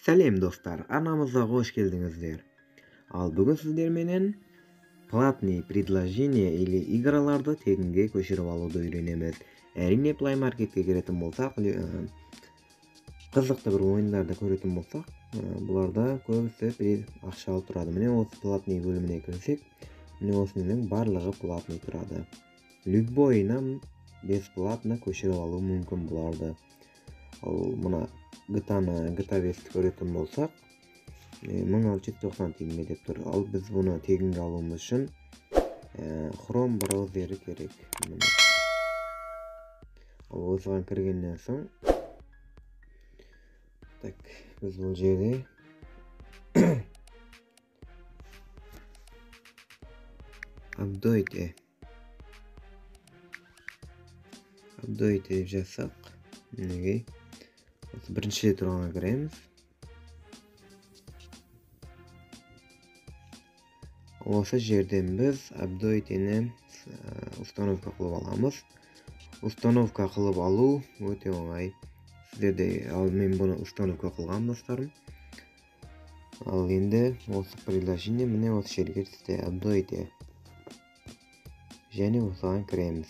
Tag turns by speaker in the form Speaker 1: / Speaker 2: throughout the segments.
Speaker 1: Сәлем достар, арнамызға қош келдіңіздер. Ал бүгін сіздер менен платный предложение или играларды тегінге көшіріп алуды үйренеміз. Әрине Play Marketке керетін болсақ, қызықты бір ойындарды көретін болсақ, бұларда көбісі ақша алып тұрады. Міне осы платный бөліміне кірсек, міне осының барлығы платный тұрады. Любойына бесплатно көшіріп алу мүмкін бұларды. Ал мұна GTA 5-ті көретін болсақ, 1690 тегінге деп тұр. Ал біз бұны тегінге алуымыз үшін Chrome браузері керек. Ал осыған кіргеннен соң, біз бұл жерде Update деп жазсақ, мінекей бірінші тұрғанға кіреміз. Осы жерден біз Update'ні установка қылып аламыз. Установка қылып алу өте оңай. Сіздерде мен бұны установка қылған достарым. Ал енді осы приложение міне осы жерге түсті Update. Және осыған кіреміз.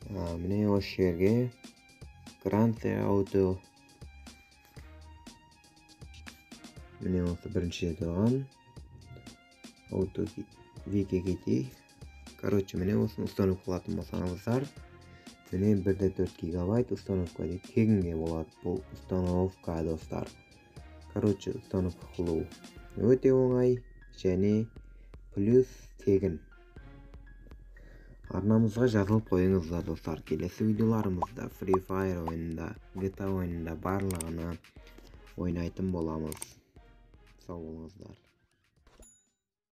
Speaker 1: Міне осы жерге Grand Theft Auto. Міне осы бірінші тұрған Auto VKGT. Короче, міне осыны установка қылатын болсаңыздар, міне 1.4 гигабайт установка деп тегінге болады. Бұл установка достар. Короче, установка қылу өте оңай және плюс тегін. Арнамызға жазылып қойыңыздар достар. Келесі видеоларымызда Free Fire ойынында, GTA ойынында барлығына ойнайтын боламыз. Сау болыңыздар.